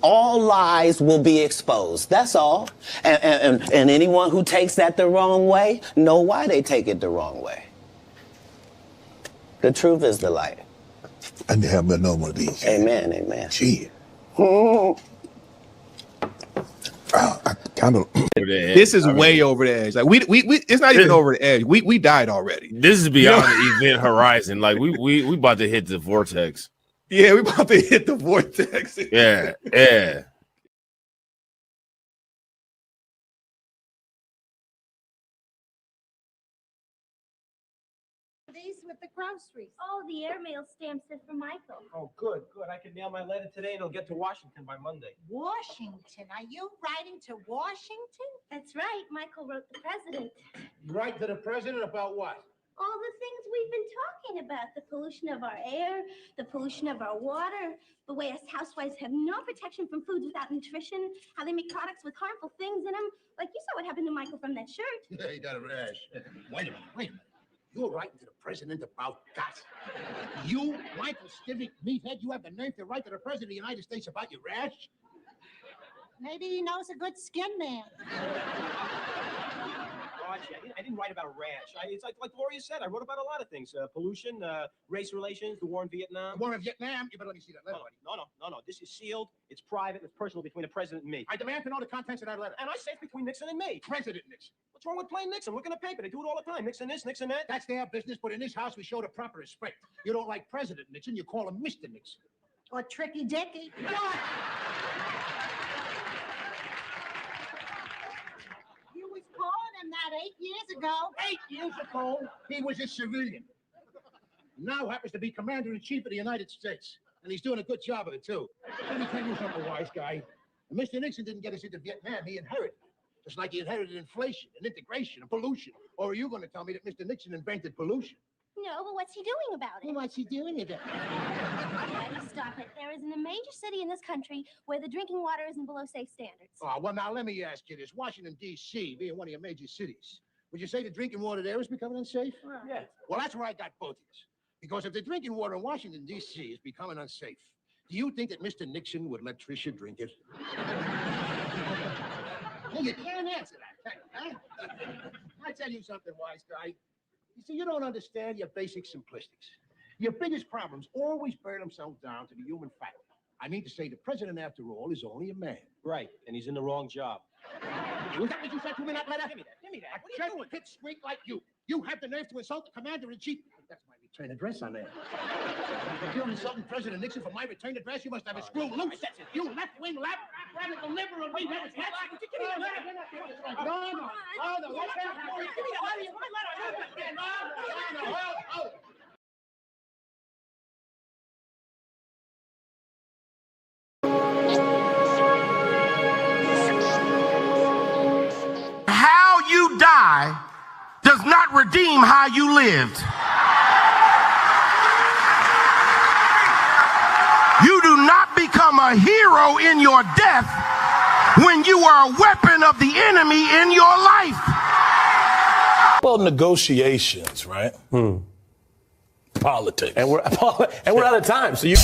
all lies will be exposed. That's all. And anyone who takes that the wrong way, know why they take it the wrong way. The truth is the light. I need to have another one of these. Amen, amen. Gee. I kind of. This is way over the edge. Like we it's not even over the edge. We died already. This is beyond the event horizon. Like we about to hit the vortex. Yeah, we about to hit the vortex. Yeah. These with the groceries. Oh, the airmail stamp said for Michael. Oh, good. I can mail my letter today and it'll get to Washington by Monday. Washington? Are you writing to Washington? That's right. Michael wrote the president. You write to the president about what? All the things we've been talking about. The pollution of our air, the pollution of our water, the way us housewives have no protection from foods without nutrition, how they make products with harmful things in them. Like you saw what happened to Michael from that shirt. Yeah, he got a rash. Wait a minute. You're writing to the president about that? You, Michael Stivic, meathead, you have the nerve to write to the president of the United States about your rash? Maybe he knows a good skin man. Archie, I didn't write about a rash. It's like Gloria said, I wrote about a lot of things. Pollution, race relations, the war in Vietnam. The war in Vietnam? You better let me see that letter, buddy. No. This is sealed. It's private. It's personal between the president and me. I demand to know the contents of that letter. And I say it's between Nixon and me. President Nixon. What's wrong with playing Nixon? Look in the paper. They do it all the time. Nixon this, Nixon that. That's their business, but in this house, we show the proper respect. You don't like President Nixon, you call him Mr. Nixon. Or Tricky Dicky. You was calling him that 8 years ago. 8 years ago, he was a civilian. Now happens to be Commander-in-Chief of the United States. And he's doing a good job of it, too. Let me tell you something, wise guy. Mr. Nixon didn't get us into Vietnam. He inherited. Just like he inherited inflation and integration and pollution. Or are you going to tell me that Mr. Nixon invented pollution? No, but what's he doing about it? Well, what's he doing about it? Daddy, stop it. There isn't a major city in this country where the drinking water isn't below safe standards. Oh, well, now, let me ask you this. Washington, D.C., being one of your major cities, would you say the drinking water there is becoming unsafe? Right. Yeah. Well, that's where I got both of you. Because if the drinking water in Washington, D.C. is becoming unsafe, do you think that Mr. Nixon would let Tricia drink it? Well, you can't answer that, can you, huh? I tell you something, wise guy. You see, you don't understand your basic simplistics. Your biggest problems always burn themselves down to the human factor. I mean to say, the president, after all, is only a man. Right, and he's in the wrong job. Was that what you said to me in that letter? Give me that. What A are you doing? pipsqueak like you. You have the nerve to insult the commander-in-chief. That's my return address on there. If you're insulting President Nixon for my return address, you must have a screw loose. That's it. You left-wing, radical liberal. We never touch. No. Let's have it. How you die does not redeem how you lived. You do not become a hero in your death when you are a weapon of the enemy in your life. Well, negotiations, right? Politics. And we're out of time. So you.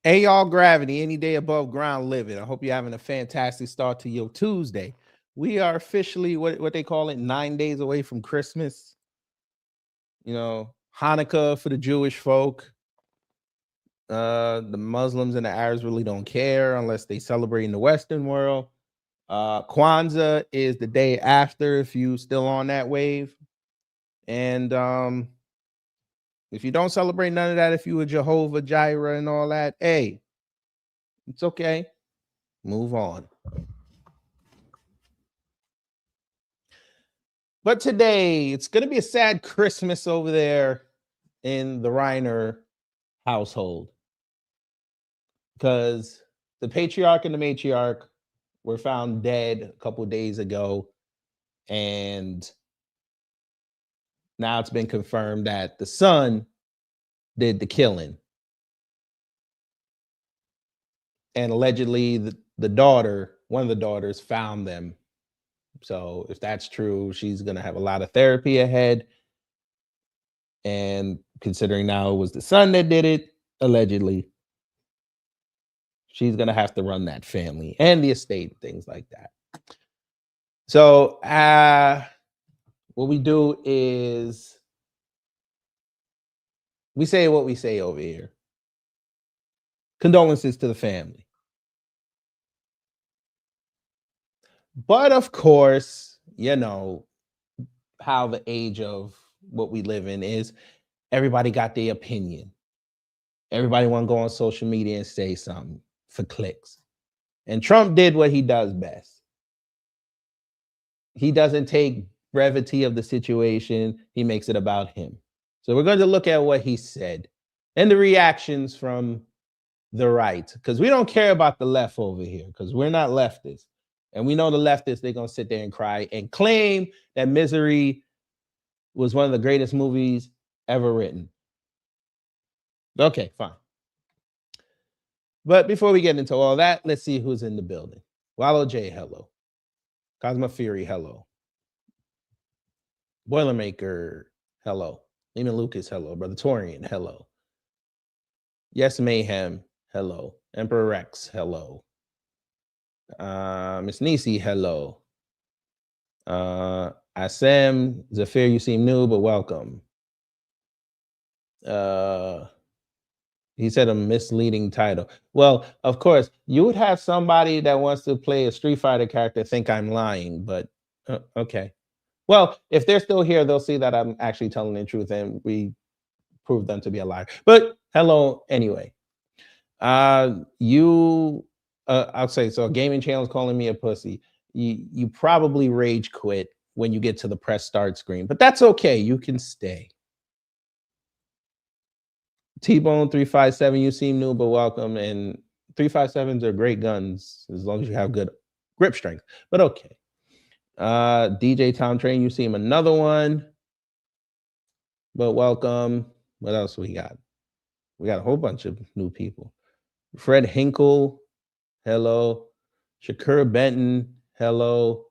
Hey, y'all, gravity, any day above ground living. I hope you're having a fantastic start to your Tuesday. We are officially what they call it, 9 days away from Christmas. You know, Hanukkah for the Jewish folk. The Muslims and the Arabs really don't care unless they celebrate in the Western world. Kwanzaa is the day after if you still on that wave. And if you don't celebrate none of that, if you were Jehovah Jireh and all that, hey, it's okay. Move on. But today, it's going to be a sad Christmas over there in the Reiner household because the patriarch and the matriarch were found dead a couple of days ago. And now it's been confirmed that the son did the killing. And allegedly, the daughter, one of the daughters, found them. So if that's true, she's going to have a lot of therapy ahead. And considering now it was the son that did it, allegedly, she's going to have to run that family and the estate, things like that. So what we do is we say what we say over here. Condolences to the family. But of course, you know how the age of what we live in is. Everybody got their opinion. Everybody want to go on social media and say something for clicks. And Trump did what he does best. He doesn't take brevity of the situation. He makes it about him. So we're going to look at what he said and the reactions from the right, because we don't care about the left over here, because we're not leftists. And we know the leftists, they're going to sit there and cry and claim that Misery was one of the greatest movies ever written. Okay, fine. But before we get into all that, let's see who's in the building. Wallow J, hello. Cosmo Fury, hello. Boilermaker, hello. Lehman Lucas, hello. Brother Torian, hello. Yes Mayhem, hello. Emperor Rex, hello. Miss Nisi, hello. Asem, Zafir, you seem new, but welcome. He said a misleading title. Well, of course, you would have somebody that wants to play a Street Fighter character think I'm lying, but okay. Well, if they're still here, they'll see that I'm actually telling the truth and we prove them to be a liar. But hello anyway. I'll say, so gaming channel's calling me a pussy. You probably rage quit when you get to the press start screen, but that's okay. You can stay. T-Bone 357, you seem new, but welcome. And 357s are great guns as long as you have good grip strength, but okay. DJ Tom Train, you seem another one, but welcome. What else we got? We got a whole bunch of new people. Fred Hinkle, hello. Shakur Benton, hello.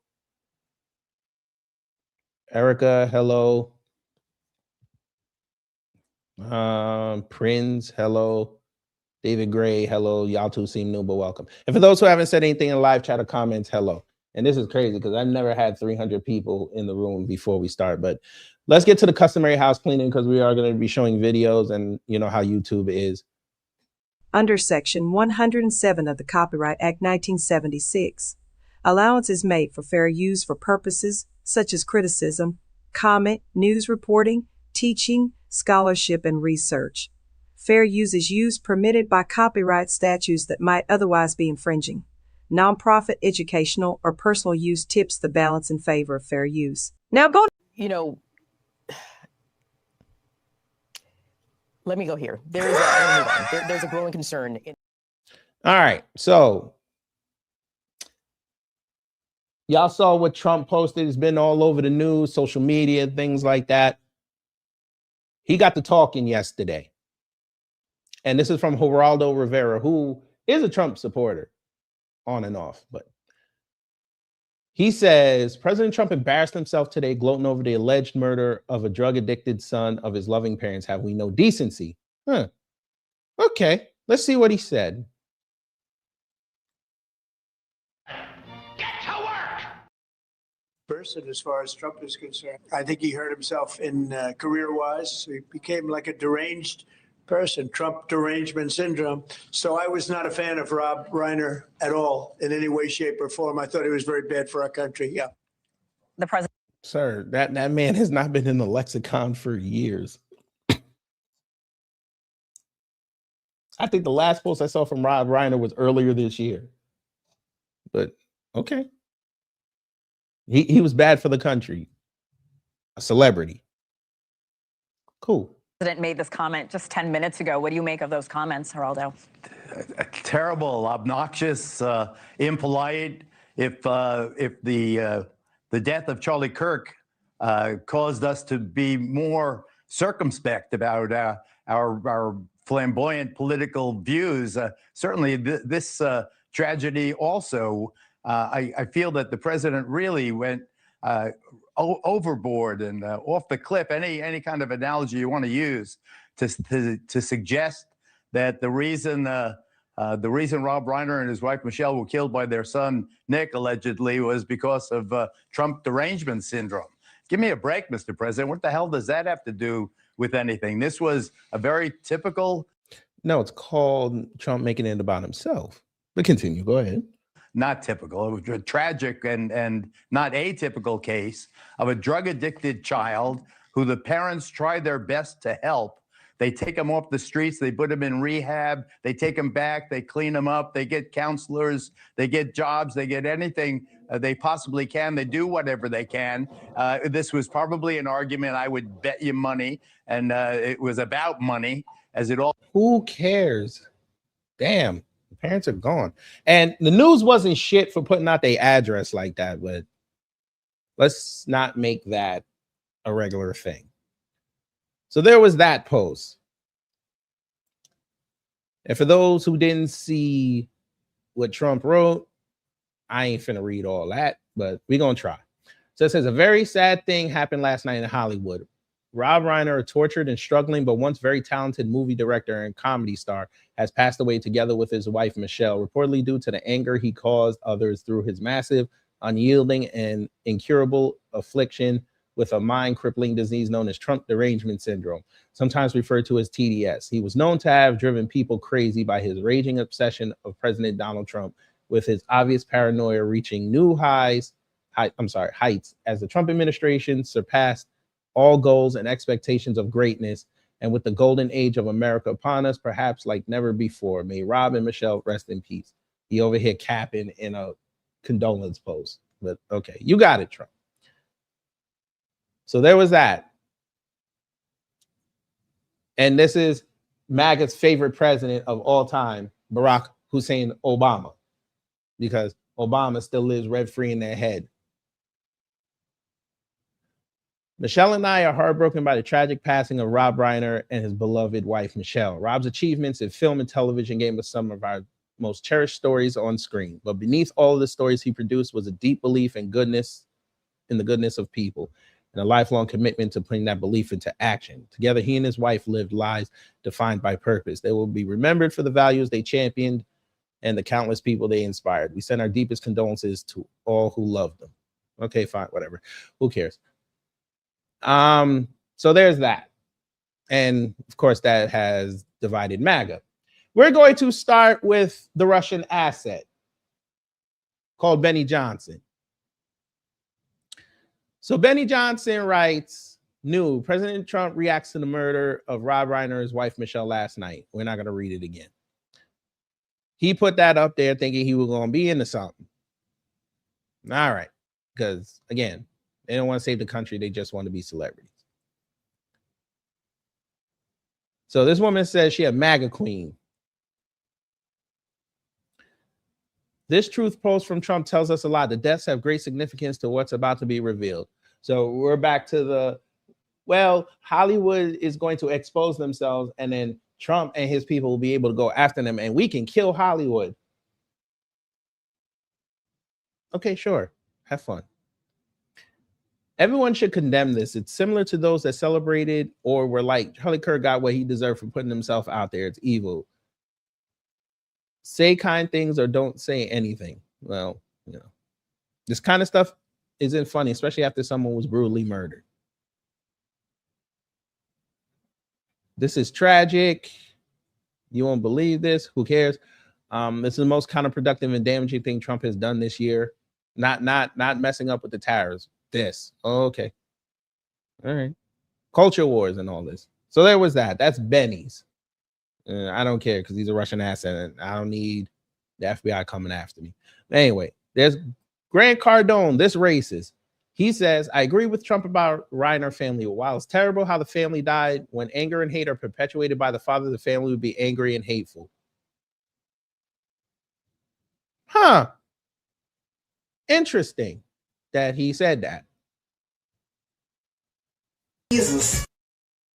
Erica, hello. Prince, hello. David Gray, hello. Y'all two seem new, but welcome. And for those who haven't said anything in live chat or comments, hello. And this is crazy because I've never had 300 people in the room before we start. But let's get to the customary house cleaning because we are going to be showing videos and you know how YouTube is. Under Section 107 of the Copyright Act 1976, allowance is made for fair use for purposes such as criticism, comment, news reporting, teaching, scholarship, and research. Fair use is use permitted by copyright statutes that might otherwise be infringing. Nonprofit, educational, or personal use tips the balance in favor of fair use. Now go. You know, let me go here. There's a growing concern. All right. So y'all saw what Trump posted. It's been all over the news, social media, things like that. He got to talking yesterday. And this is from Geraldo Rivera, who is a Trump supporter on and off. But he says, President Trump embarrassed himself today, gloating over the alleged murder of a drug-addicted son of his loving parents. Have we no decency? Okay. Let's see what he said. Person as far as Trump is concerned. I think he hurt himself in career-wise. He became like a deranged person, Trump derangement syndrome. So I was not a fan of Rob Reiner at all in any way, shape, or form. I thought it was very bad for our country. Yeah. The president. Sir, that man has not been in the lexicon for years. I think the last post I saw from Rob Reiner was earlier this year. But okay. He was bad for the country. A celebrity. Cool. The president made this comment just 10 minutes ago. What do you make of those comments, Geraldo? Terrible, obnoxious, impolite. If the death of Charlie Kirk caused us to be more circumspect about our flamboyant political views, certainly this tragedy also. I feel that the president really went overboard and off the cliff. Any kind of analogy you want to use to suggest that the reason Rob Reiner and his wife Michelle were killed by their son Nick allegedly was because of Trump derangement syndrome. Give me a break, Mr. President. What the hell does that have to do with anything? This was a very typical. No, it's called Trump making it about himself. But continue. Go ahead. Not typical. It was a tragic and not atypical case of a drug-addicted child who the parents try their best to help. They take him off the streets. They put him in rehab. They take him back. They clean him up. They get counselors. They get jobs. They get anything they possibly can. They do whatever they can. This was probably an argument, I would bet you money, and it was about money, as it all. Who cares? Damn. Parents are gone. And the news wasn't shit for putting out their address like that, but let's not make that a regular thing. So there was that post. And for those who didn't see what Trump wrote, I ain't finna read all that, but we're gonna try. So it says, a very sad thing happened last night in Hollywood. Rob Reiner, a tortured and struggling but once very talented movie director and comedy star, has passed away together with his wife, Michelle, reportedly due to the anger he caused others through his massive, unyielding, and incurable affliction with a mind-crippling disease known as Trump derangement syndrome, sometimes referred to as TDS. He was known to have driven people crazy by his raging obsession of President Donald Trump, with his obvious paranoia reaching new heights as the Trump administration surpassed all goals and expectations of greatness, and with the golden age of America upon us, perhaps like never before. May Rob and Michelle rest in peace. He over here capping in a condolence post, but okay, you got it, Trump. So there was that. And this is MAGA's favorite president of all time, Barack Hussein Obama, because Obama still lives rent-free in their head. Michelle and I are heartbroken by the tragic passing of Rob Reiner and his beloved wife, Michelle. Rob's achievements in film and television gave us some of our most cherished stories on screen. But beneath all of the stories he produced was a deep belief in the goodness of people, and a lifelong commitment to putting that belief into action. Together, he and his wife lived lives defined by purpose. They will be remembered for the values they championed and the countless people they inspired. We send our deepest condolences to all who loved them. Okay, fine, whatever. Who cares? So there's that. And of course, that has divided MAGA. We're going to start with the Russian asset called Benny Johnson. So Benny Johnson writes, new, President Trump reacts to the murder of Rob Reiner and his wife, Michelle, last night. We're not going to read it again. He put that up there thinking he was going to be into something. All right. Because, again, they don't want to save the country. They just want to be celebrities. So this woman says she a MAGA queen. This truth post from Trump tells us a lot. The deaths have great significance to what's about to be revealed. So we're back to the, well, Hollywood is going to expose themselves, and then Trump and his people will be able to go after them, and we can kill Hollywood. Okay, sure. Have fun. Everyone should condemn this. It's similar to those that celebrated or were like, Charlie Kirk got what he deserved for putting himself out there. It's evil. Say kind things or don't say anything. Well, you know, this kind of stuff isn't funny, especially after someone was brutally murdered. This is tragic. You won't believe this. Who cares? This is the most counterproductive and damaging thing Trump has done this year. Not messing up with the tariffs. This. Oh, okay. All right. Culture wars and all this. So there was that. That's Benny's. I don't care because he's a Russian asset and I don't need the FBI coming after me. Anyway, there's Grant Cardone, this racist. He says, I agree with Trump about Reiner family. While it's terrible how the family died, when anger and hate are perpetuated by the father, the family would be angry and hateful. Huh. Interesting that he said that. Jesus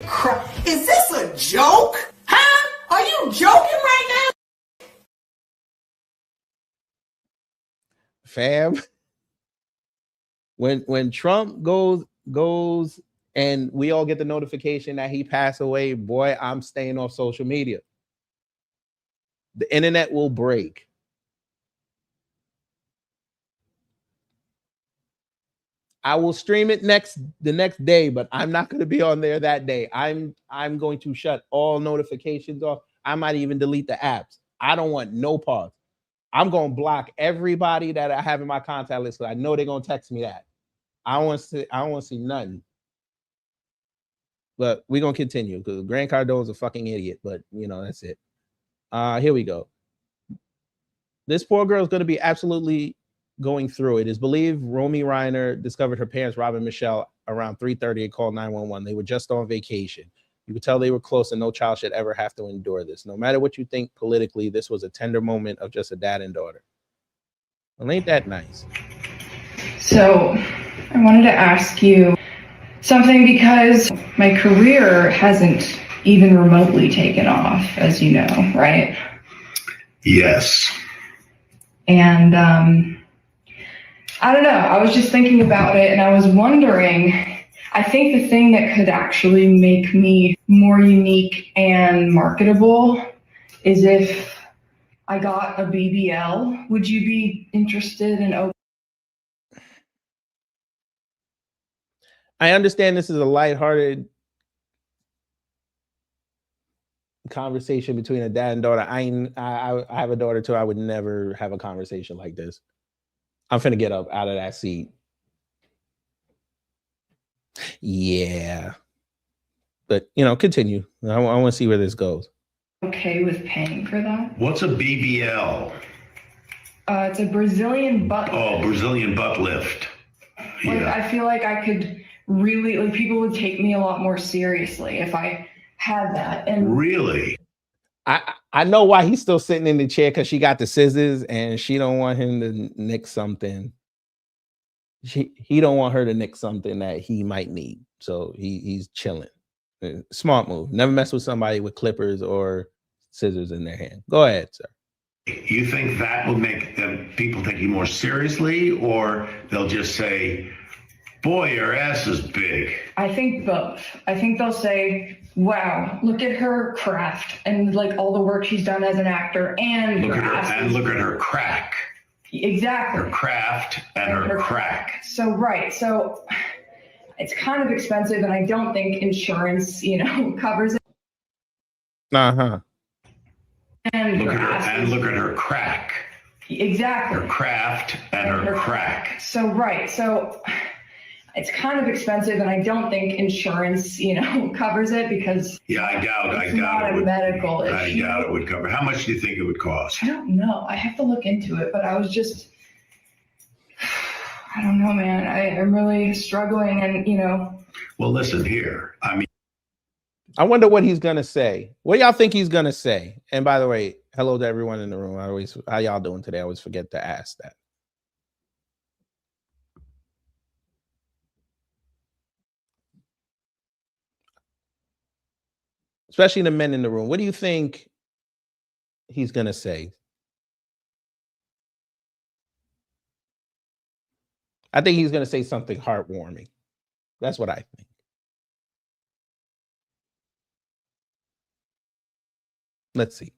Christ. Is this a joke? Huh? Are you joking right now? Fam. When Trump goes and we all get the notification that he passed away, boy, I'm staying off social media. The internet will break. I will stream it the next day, but I'm not going to be on there that day. I'm going to shut all notifications off. I might even delete the apps. I don't want no parts. I'm going to block everybody that I have in my contact list because I know they're going to text me that. I don't want to see nothing. But we're going to continue because Grant Cardone's a fucking idiot, but you know, that's it. Here we go. This poor girl is going to be absolutely going through it. It's believed Romy Reiner discovered her parents, Rob and Michelle, around 3:30 and called 911. They were just on vacation. You could tell they were close and no child should ever have to endure this. No matter what you think politically, this was a tender moment of just a dad and daughter. Well, ain't that nice? So I wanted to ask you something because my career hasn't even remotely taken off, as you know, right? Yes. And I don't know, I was just thinking about it and I was wondering, I think the thing that could actually make me more unique and marketable is if I got a BBL. Would you be interested in I understand this is a lighthearted conversation between a dad and daughter. I have a daughter too. I would never have a conversation like this. I'm finna get up out of that seat. Yeah. But, you know, continue. I want to see where this goes. okay with paying for that? What's a BBL? It's a Brazilian butt lift. Oh, Brazilian butt lift. Like, Yeah. I feel like I could really, like, people would take me a lot more seriously if I had that. And Really? I know why he's still sitting in the chair, because she got the scissors and she don't want him to nick something. He don't want her to nick something that he might need. So he's chilling. Smart move. Never mess with somebody with clippers or scissors in their hand. Go ahead, sir. You think that will make people take you more seriously, or they'll just say, boy, your ass is big? I think both. I think they'll say, wow, look at her craft and like all the work she's done as an actor, and look at her crack. Exactly. Her craft and her crack. So right. So it's kind of expensive, and I don't think insurance, covers it. Uh-huh. And look at her crack. Exactly. Her craft and her crack. So right. So it's kind of expensive, and I don't think insurance, covers it, because I doubt it's it not a would. medical issue. I doubt it would cover. How much do you think it would cost? I don't know. I have to look into it, but I was just, I don't know, man. I'm really struggling, and Well, listen here. I wonder what he's gonna say. What do y'all think he's gonna say? And by the way, hello to everyone in the room. How y'all doing today? I always forget to ask that. Especially the men in the room. What do you think he's gonna say? I think he's gonna say something heartwarming. That's what I think. Let's see.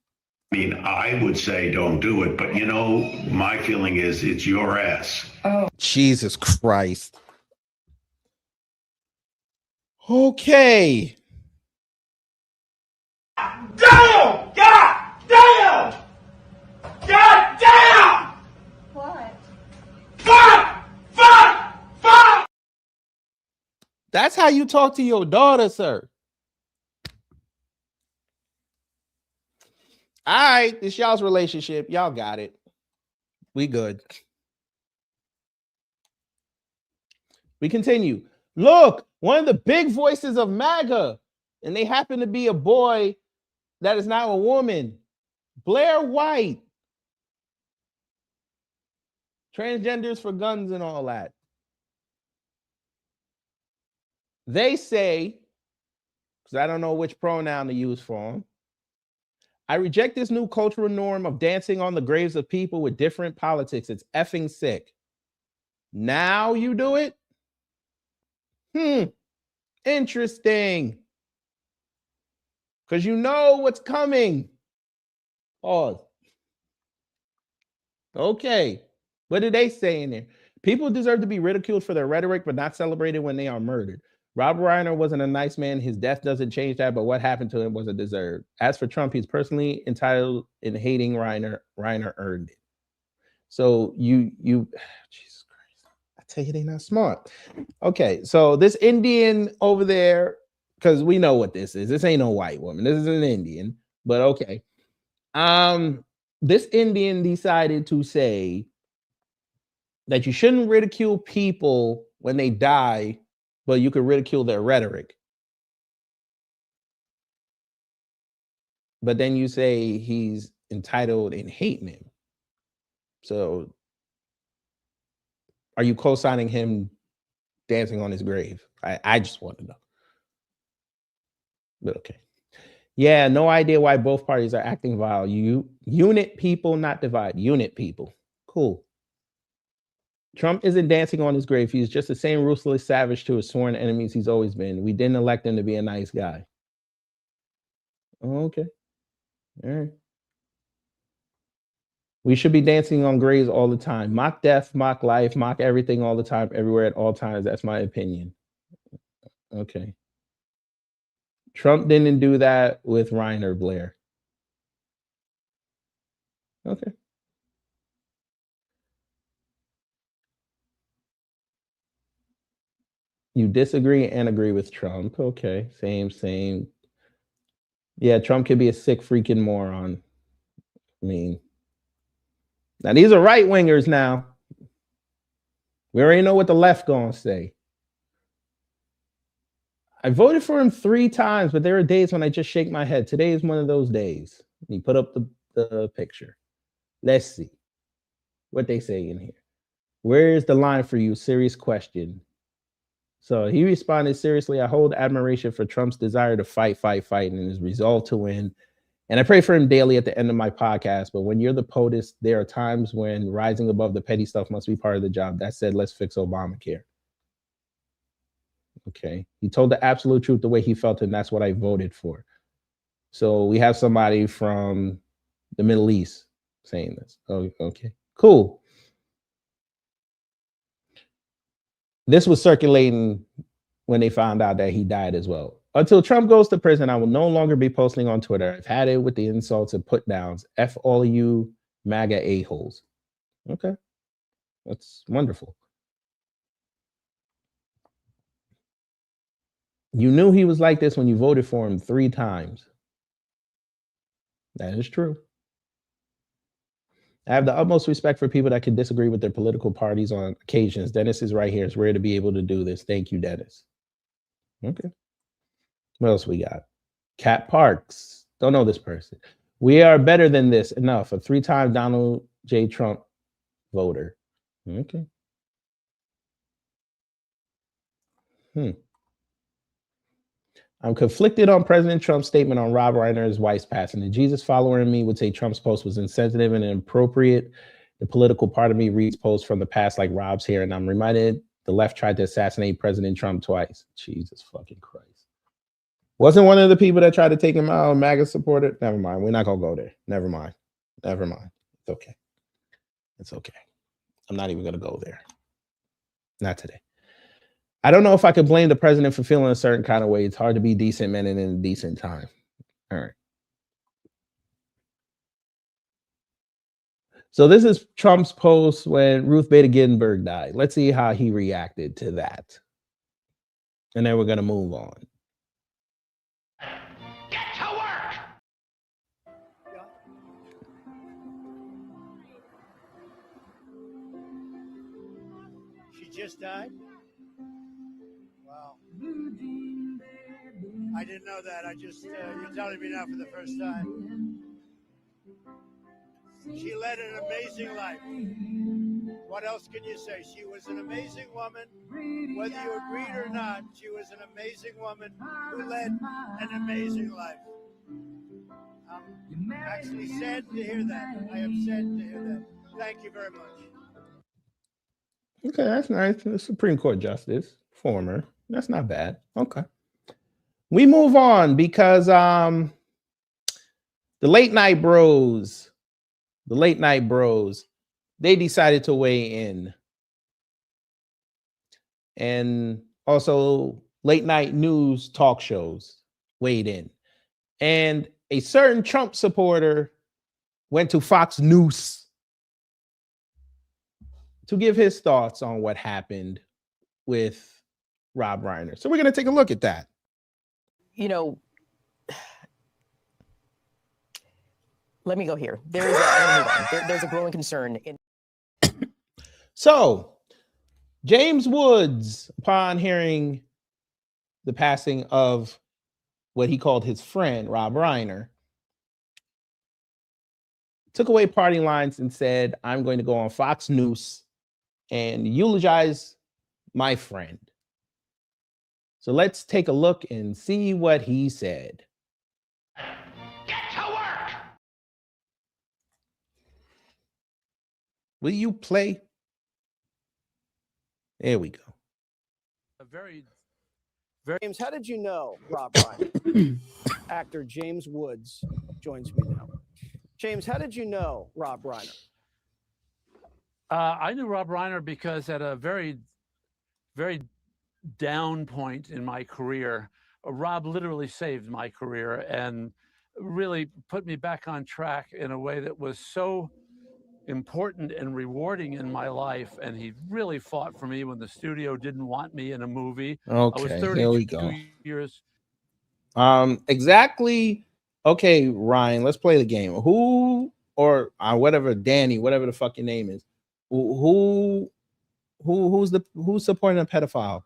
I mean, I would say don't do it, but you know, my feeling is it's your ass. Oh. Jesus Christ. Okay. Damn! God damn! God damn! What? Fuck! Fuck! Fuck! That's how you talk to your daughter, sir. All right, this y'all's relationship. Y'all got it. We good. We continue. Look, one of the big voices of MAGA, and they happen to be a boy that is now a woman. Blair White. Transgenders for guns and all that. They say, because I don't know which pronoun to use for them, I reject this new cultural norm of dancing on the graves of people with different politics. It's effing sick. Now you do it? Interesting. Because you know what's coming. Pause. Okay. What did they say in there? People deserve to be ridiculed for their rhetoric, but not celebrated when they are murdered. Rob Reiner wasn't a nice man. His death doesn't change that, but what happened to him wasn't deserved. As for Trump, he's personally entitled in hating Reiner. Reiner earned it. So you, Jesus Christ. I tell you, they're not smart. Okay, so this Indian over there, because we know what this is. This ain't no white woman. This is an Indian, but okay. This Indian decided to say that you shouldn't ridicule people when they die, but you could ridicule their rhetoric. But then you say he's entitled in hating him. So are you co-signing him dancing on his grave? I just want to know. But okay. Yeah, no idea why both parties are acting vile. You unit people, not divide. Unit people. Cool. Trump isn't dancing on his grave. He's just the same ruthless savage to his sworn enemies he's always been. We didn't elect him to be a nice guy. Okay. All right. We should be dancing on graves all the time. Mock death, mock life, mock everything all the time, everywhere at all times. That's my opinion. Okay. Trump didn't do that with Reiner, Blair. Okay. You disagree and agree with Trump. Okay. Same. Yeah, Trump could be a sick freaking moron. I mean, now these are right wingers now. We already know what the left gonna say. I voted for him 3 times, but there are days when I just shake my head. Today is one of those days. He put up the picture. Let's see what they say in here. Where's the line for you? Serious question. So he responded, seriously, I hold admiration for Trump's desire to fight, and his resolve to win. And I pray for him daily at the end of my podcast. But when you're the POTUS, there are times when rising above the petty stuff must be part of the job. That said, let's fix Obamacare. Okay. He told the absolute truth the way he felt, and that's what I voted for. So we have somebody from the Middle East saying this. Oh, okay. Cool. This was circulating when they found out that he died as well. Until Trump goes to prison, I will no longer be posting on Twitter. I've had it with the insults and put downs. F all of you MAGA a-holes. Okay. That's wonderful. You knew he was like this when you voted for him 3 times. That is true. I have the utmost respect for people that can disagree with their political parties on occasions. Dennis is right here. It's rare to be able to do this. Thank you, Dennis. Okay. What else we got? Cat Parks. Don't know this person. We are better than this. Enough. A 3-time Donald J. Trump voter. Okay. I'm conflicted on President Trump's statement on Rob Reiner's wife's passing. The Jesus follower in me would say Trump's post was insensitive and inappropriate. The political part of me reads posts from the past like Rob's here, and I'm reminded the left tried to assassinate President Trump twice. Jesus fucking Christ. Wasn't one of the people that tried to take him out, MAGA supporter? Never mind. We're not gonna go there. Never mind. Never mind. It's okay. It's okay. I'm not even gonna go there. Not today. I don't know if I could blame the president for feeling a certain kind of way. It's hard to be decent men in a decent time. All right. So this is Trump's post when Ruth Bader Ginsburg died. Let's see how he reacted to that. And then we're going to move on. Get to work! She just died? Wow. I didn't know that. I just, you're telling me now for the first time. She led an amazing life. What else can you say? She was an amazing woman. Whether you agreed or not, she was an amazing woman who led an amazing life. I'm actually sad to hear that. I am sad to hear that. Thank you very much. Okay, that's nice. The Supreme Court justice, former. That's not bad. Okay. We move on because the late night bros, they decided to weigh in. And also late night news talk shows weighed in. And a certain Trump supporter went to Fox News to give his thoughts on what happened with Rob Reiner. So we're going to take a look at that. You know, let me go here. There's a growing concern in. So James Woods, upon hearing the passing of what he called his friend, Rob Reiner, took away party lines and said, I'm going to go on Fox News and eulogize my friend. So let's take a look and see what he said. Get to work! Will you play? There we go. James, how did you know Rob Reiner? Actor James Woods joins me now. James, how did you know Rob Reiner? I knew Rob Reiner because at a very, very down point in my career, Rob literally saved my career and really put me back on track in a way that was so important and rewarding in my life. And he really fought for me when the studio didn't want me in a movie. Okay, I was here we 32 go. years. Exactly. Okay, Ryan, let's play the game. Who or whatever, Danny, whatever the fuck your name is, who's supporting a pedophile?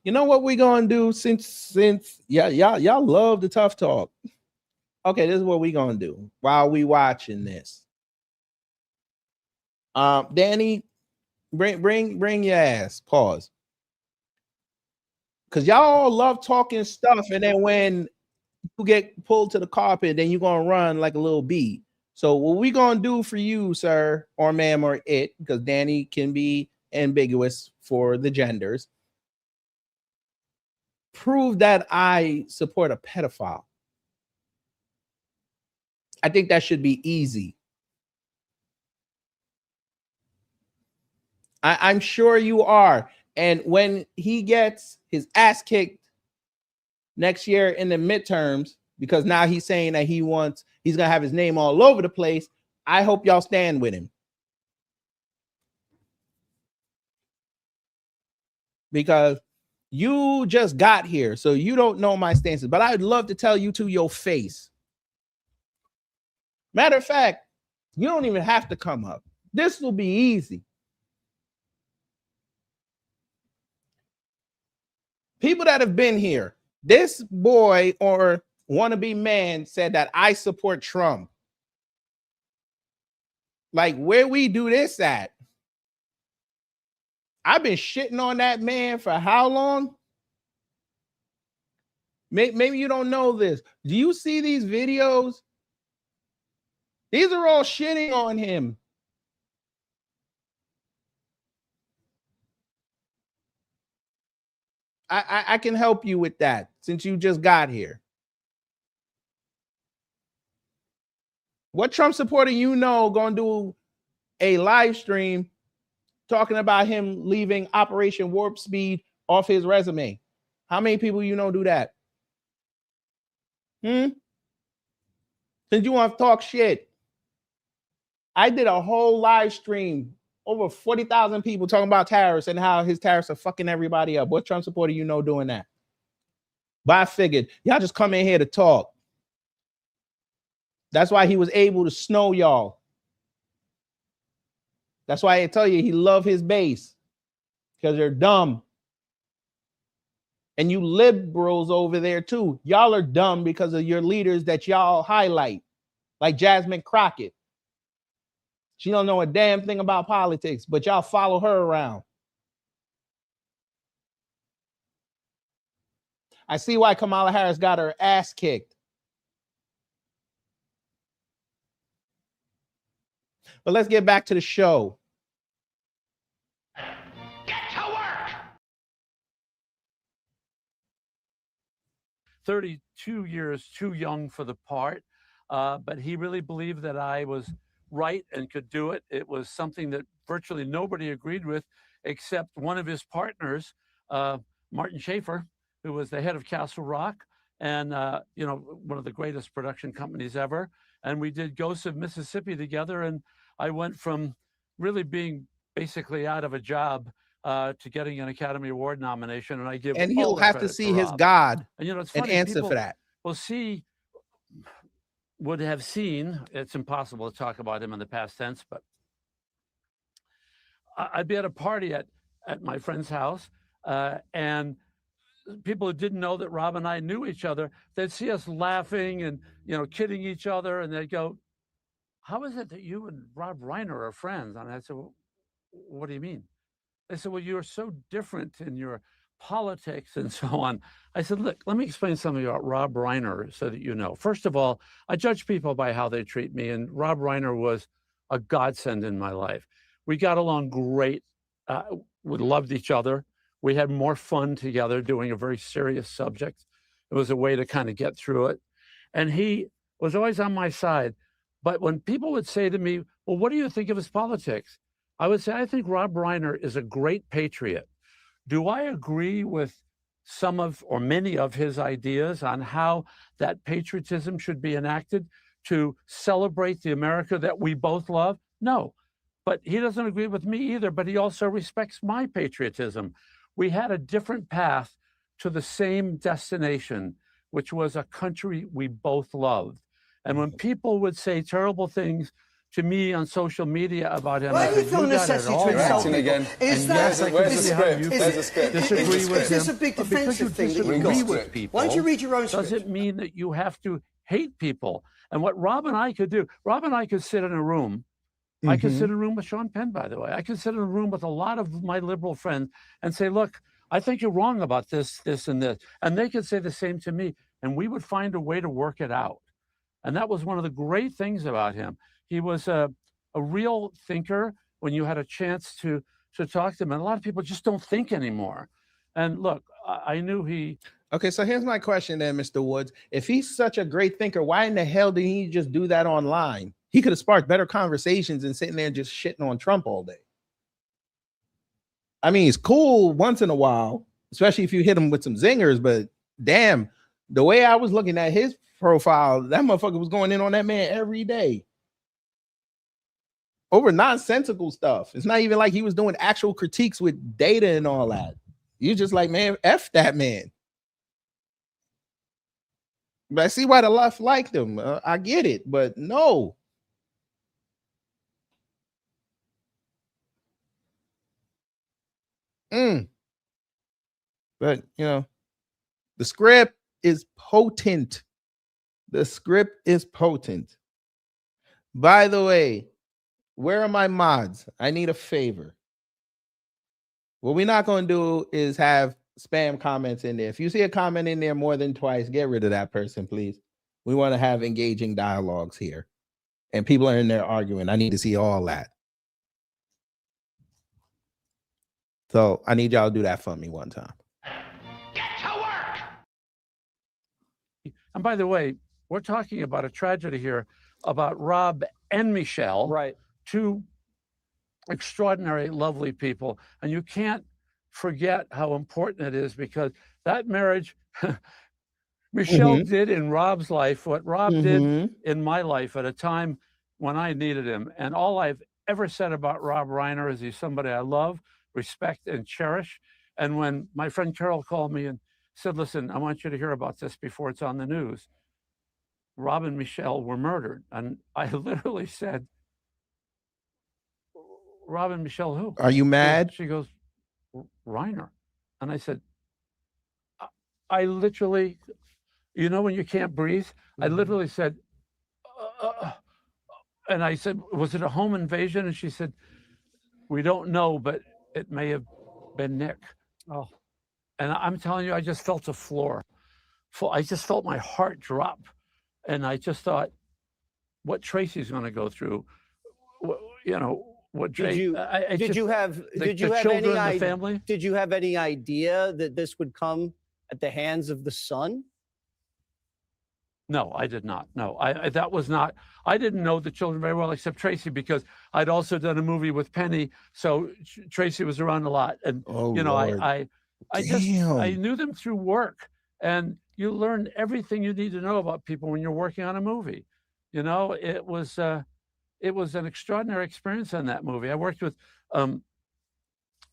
You know what we're gonna do since y'all love the tough talk. Okay, this is what we're gonna do while we watching this. Danny, bring your ass. Pause. Because y'all love talking stuff, and then when you get pulled to the carpet, then you're gonna run like a little bee. So what we gonna do for you, sir, or ma'am, or it, because Danny can be ambiguous for the genders. Prove that I support a pedophile. I think that should be easy. I'm sure you are. And when he gets his ass kicked next year in the midterms, because now he's saying that he's gonna have his name all over the place, I hope y'all stand with him. Because you just got here, so you don't know my stances, but I'd love to tell you to your face. Matter of fact, you don't even have to come up. This will be easy. People that have been here, this boy or wannabe man said that I support Trump. Like, where we do this at? I've been shitting on that man for how long? Maybe you don't know this. Do you see these videos? These are all shitting on him. I can help you with that since you just got here. What Trump supporter you know gonna do a live stream talking about him leaving Operation Warp Speed off his resume? How many people you know do that? Since you want to talk shit, I did a whole live stream, over 40,000 people talking about tariffs and how his tariffs are fucking everybody up. What Trump supporter you know doing that? But I figured y'all just come in here to talk. That's why he was able to snow y'all. That's why I tell you he love his base, because they're dumb. And you liberals over there too, y'all are dumb because of your leaders that y'all highlight, like Jasmine Crockett. She don't know a damn thing about politics, but y'all follow her around. I see why Kamala Harris got her ass kicked. But let's get back to the show. Get to work! 32 years too young for the part, but he really believed that I was right and could do it. It was something that virtually nobody agreed with except one of his partners, Martin Schaefer, who was the head of Castle Rock and one of the greatest production companies ever. And we did Ghosts of Mississippi together, and I went from really being basically out of a job to getting an Academy Award nomination, and I give And all he'll the have to credit see his Rob. God And it's and funny, answer people for that. would have seen, it's impossible to talk about him in the past tense, but I'd be at a party at my friend's house, and people who didn't know that Rob and I knew each other, they'd see us laughing and kidding each other, and they'd go, "How is it that you and Rob Reiner are friends?" And I said, "Well, what do you mean?" They said, "Well, you're so different in your politics and so on." I said, "Look, let me explain something about Rob Reiner so that you know. First of all, I judge people by how they treat me, and Rob Reiner was a godsend in my life. We got along great. We loved each other. We had more fun together doing a very serious subject. It was a way to kind of get through it. And he was always on my side. But when people would say to me, "Well, what do you think of his politics?" I would say, "I think Rob Reiner is a great patriot." Do I agree with some of or many of his ideas on how that patriotism should be enacted to celebrate the America that we both love? No. But he doesn't agree with me either, but he also respects my patriotism. We had a different path to the same destination, which was a country we both loved. And when people would say terrible things to me on social media about him, Why I do you said, feel "You got it necessity all to insult wrong." people? again. Is And that yes, I where's can the see how script? you Where's the script? disagree with Is this him. a big But because you defensive thing that you disagree got? with people, Why don't you read your own script? doesn't mean that you have to hate people. And what Rob and I could do, Rob and I could sit in a room. I could sit in a room with Sean Penn, by the way. I could sit in a room with a lot of my liberal friends and say, "Look, I think you're wrong about this, this, and this." And they could say the same to me. And we would find a way to work it out. And that was one of the great things about him. He was a real thinker when you had a chance to talk to him. And a lot of people just don't think anymore. And look, I knew he... Okay, so here's my question then, Mr. Woods. If he's such a great thinker, why in the hell did he just do that online? He could have sparked better conversations than sitting there just shitting on Trump all day. I mean, it's cool once in a while, especially if you hit him with some zingers, but damn, the way I was looking at his profile, that motherfucker was going in on that man every day over nonsensical stuff. It's not even like he was doing actual critiques with data and all that. You just like, man, F that man. But I see why the left liked him. I get it, but no. But, the script is potent. The script is potent. By the way, where are my mods? I need a favor. What we're not going to do is have spam comments in there. If you see a comment in there more than twice, get rid of that person, please. We want to have engaging dialogues here. And people are in there arguing. I need to see all that. So I need y'all to do that for me one time. And by the way, we're talking about a tragedy here about Rob and Michelle, right? Two extraordinary, lovely people. And you can't forget how important it is, because that marriage, Michelle did in Rob's life what Rob did in my life at a time when I needed him. And all I've ever said about Rob Reiner is he's somebody I love, respect, and cherish. And when my friend Carol called me and said, listen, I want you to hear about this before it's on the news, Rob and Michelle were murdered. And I literally said, Rob and Michelle who? Are you mad? She goes, Reiner. And I said, I literally, you know when you can't breathe? I literally said, and I said, was it a home invasion? And she said, we don't know, but it may have been Nick. Oh. And I'm telling you, I just felt the floor. I just felt my heart drop. And I just thought, what Tracy's going to go through, you know, what Did you have children, any the family? Did you have any idea that this would come at the hands of the son? No, I did not. No, that was not. I didn't know the children very well, except Tracy, because I'd also done a movie with Penny, so Tracy was around a lot, and you know, Lord. I knew them through work, and you learn everything you need to know about people when you're working on a movie. You know, it was an extraordinary experience on that movie. I worked with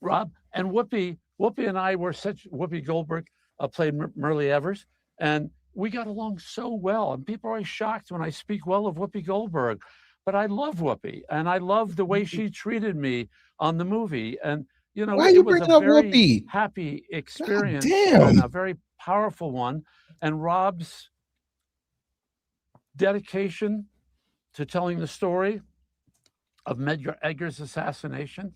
Rob and Whoopi. Whoopi and I were Whoopi Goldberg played Merle Evers, and we got along so well. And people are always shocked when I speak well of Whoopi Goldberg, but I love Whoopi, and I love the way she treated me on the movie. And you know, Why are you it was bringing a up very Whoopi? happy experience damn. and a very powerful one. And Rob's dedication to telling the story of Medgar Evers' assassination,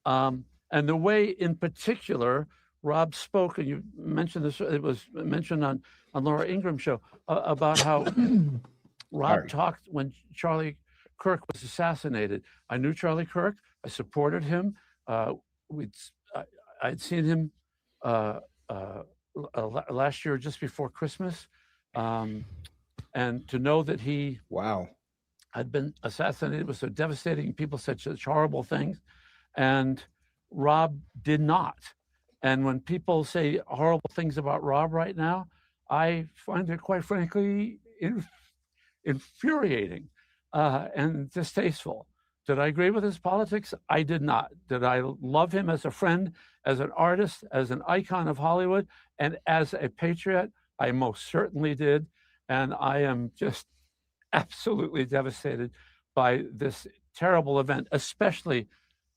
and the way, in particular, Rob spoke, and you mentioned this, it was mentioned on Laura Ingram's show, about how Rob talked when Charlie Kirk was assassinated. I knew Charlie Kirk. I supported him. I'd seen him last year, just before Christmas. And to know that he had been assassinated was so devastating. People said such horrible things. And Rob did not. And when people say horrible things about Rob right now, I find it, quite frankly, infuriating and distasteful. Did I agree with his politics? I did not. Did I love him as a friend, as an artist, as an icon of Hollywood, and as a patriot? I most certainly did. And I am just absolutely devastated by this terrible event, especially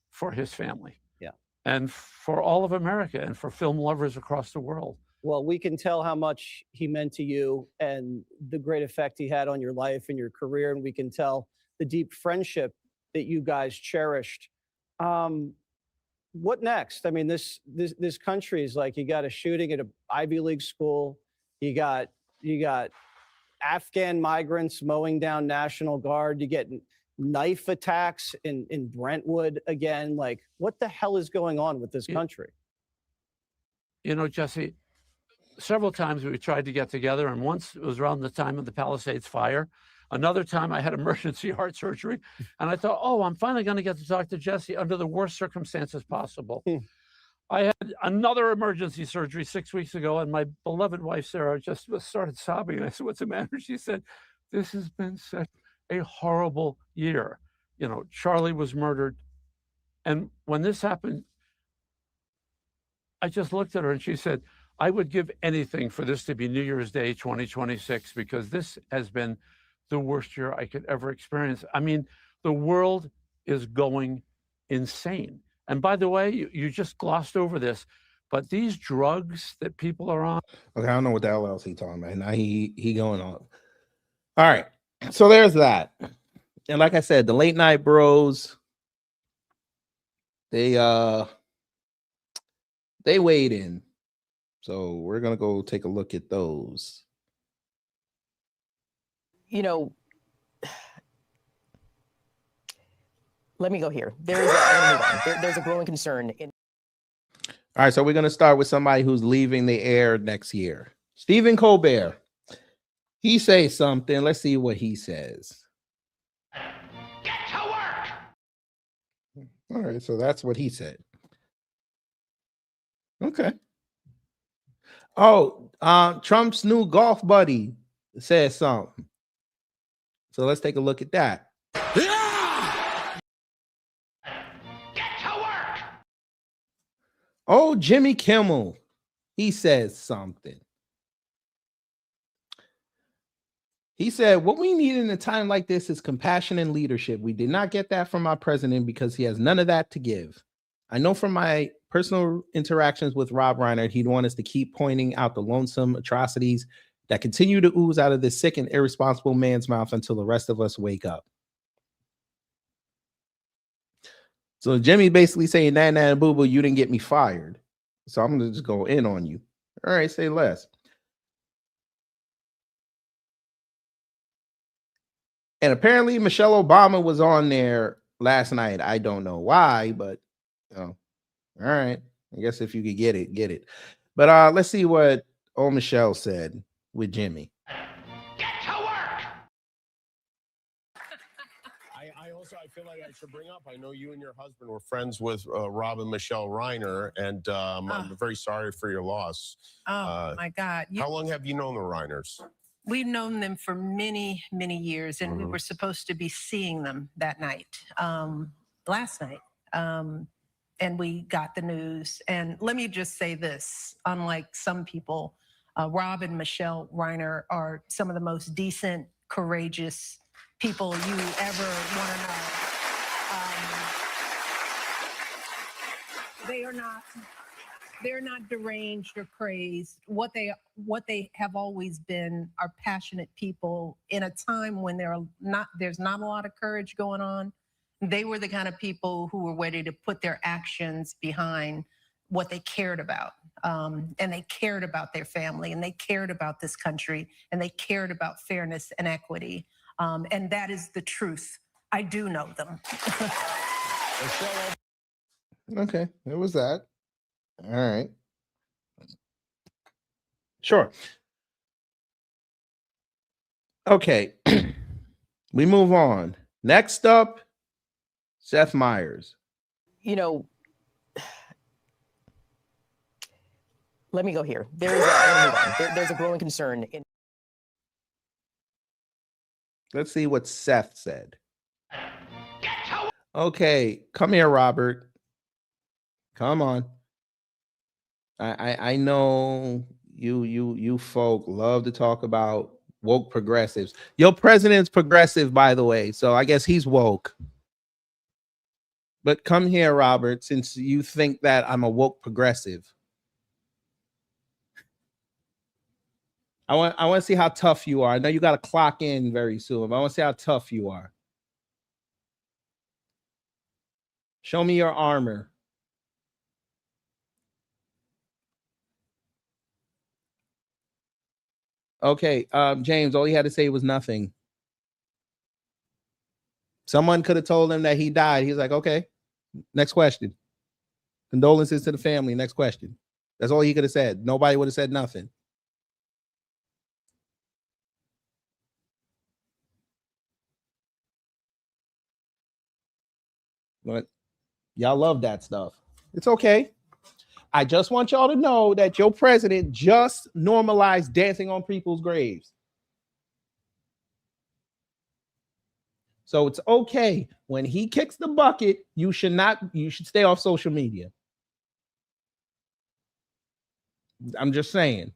for his family. Yeah. And for all of America, and for film lovers across the world. Well, we can tell how much he meant to you and the great effect he had on your life and your career. And we can tell the deep friendship that you guys cherished. What next? I mean, this country is like, you got a shooting at an Ivy League school. You got Afghan migrants mowing down National Guard. You get knife attacks in Brentwood again. Like, what the hell is going on with this country? You know, Jesse, several times we tried to get together, and once it was around the time of the Palisades fire. Another time I had emergency heart surgery, and I thought, oh, I'm finally going to get to talk to Jesse under the worst circumstances possible. I had another emergency surgery 6 weeks ago, and my beloved wife, Sarah, just started sobbing. And I said, what's the matter? She said, this has been such a horrible year. You know, Charlie was murdered. And when this happened, I just looked at her and she said, I would give anything for this to be New Year's Day 2026, because this has been the worst year I could ever experience. I mean, the world is going insane. And by the way, you just glossed over this, but these drugs that people are on. Okay, I don't know what the hell else he talking about. Now he going on. All right, so there's that. And like I said, the late night bros, they weighed in. So we're gonna go take a look at those. You know, let me go here. There's a growing concern. All right, so we're gonna start with somebody who's leaving the air next year. Stephen Colbert. He says something. Let's see what he says. Get to work! All right, so that's what he said. Okay. Oh, Trump's new golf buddy says something. So let's take a look at that. Get to work! Oh, Jimmy Kimmel. He says something. He said, what we need in a time like this is compassion and leadership. We did not get that from our president because he has none of that to give. I know from my personal interactions with Rob Reiner, he'd want us to keep pointing out the lonesome atrocities that continue to ooze out of this sick and irresponsible man's mouth until the rest of us wake up. So Jimmy basically saying, nah, boo-boo, you didn't get me fired. So I'm going to just go in on you. All right, say less. And apparently Michelle Obama was on there last night. I don't know why, but all right. I guess if you could get it, get it. But let's see what old Michelle said with Jimmy. Get to work! I feel like I should bring up, I know you and your husband were friends with Rob and Michelle Reiner, and I'm very sorry for your loss. My God. How long have you known the Reiners? We've known them for many, many years, and we were supposed to be seeing them that night, last night. And we got the news. And let me just say this, unlike some people, Rob and Michelle Reiner are some of the most decent, courageous people you ever want to know. They're not deranged or crazed. What they have always been are passionate people in a time when there's not a lot of courage going on. They were the kind of people who were ready to put their actions behind what they cared about. And they cared about their family, and they cared about this country, and they cared about fairness and equity. And that is the truth. I do know them. Okay, it was that. All right. Sure. Okay. We move on. Next up, Seth Meyers. You know, let me go here. There's a growing concern in. Let's see what Seth said. Okay, come here, Robert. Come on. I know you folk love to talk about woke progressives. Your president's progressive, by the way, so I guess he's woke. But come here, Robert, since you think that I'm a woke progressive. I want to see how tough you are. I know you got to clock in very soon, but I want to see how tough you are. Show me your armor. Okay, James, all he had to say was nothing. Someone could have told him that he died. He's like, okay, next question. Condolences to the family. Next question. That's all he could have said. Nobody would have said nothing. But y'all love that stuff. It's okay. I just want y'all to know that your president just normalized dancing on people's graves. So it's okay. When he kicks the bucket, you should stay off social media. I'm just saying.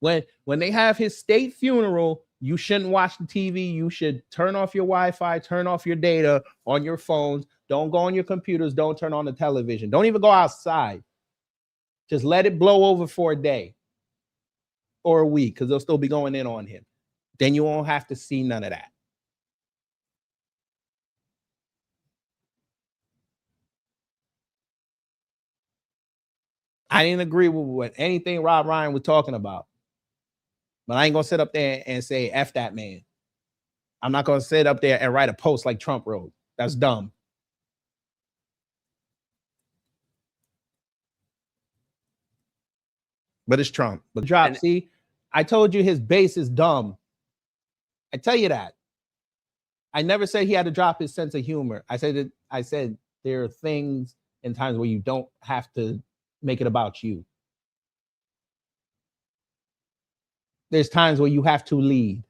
When they have his state funeral, you shouldn't watch the TV. You should turn off your Wi-Fi, turn off your data on your phones. Don't go on your computers. Don't turn on the television. Don't even go outside. Just let it blow over for a day or a week, because they'll still be going in on him. Then you won't have to see none of that. I didn't agree with anything Rob Ryan was talking about. But I ain't going to sit up there and say, F that man. I'm not going to sit up there and write a post like Trump wrote. That's dumb. But it's Trump. But drop, see, I told you his base is dumb. I tell you that. I never said he had to drop his sense of humor. I said there are things and times where you don't have to make it about you. There's times where you have to lead.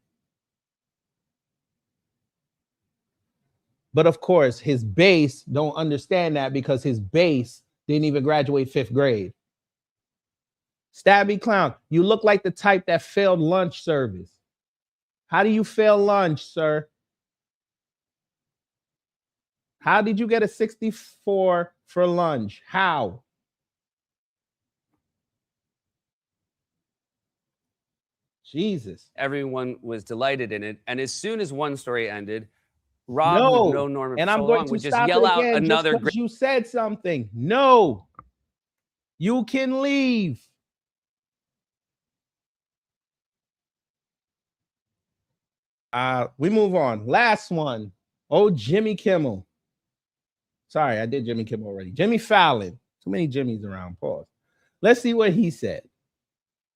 But of course, his base don't understand that because his base didn't even graduate 5th grade. Stabby clown, you look like the type that failed lunch service. How do you fail lunch, sir? How did you get a 64 for lunch? How? Jesus. Everyone was delighted in it. And as soon as one story ended, Rob, who'd known Norman and for I'm so going long, to would just stop yell it out again another just because you said something. No, you can leave. We move on. Last one. Oh, Jimmy Kimmel. Sorry, I did Jimmy Kimmel already. Jimmy Fallon. Too many Jimmys around. Pause. Let's see what he said.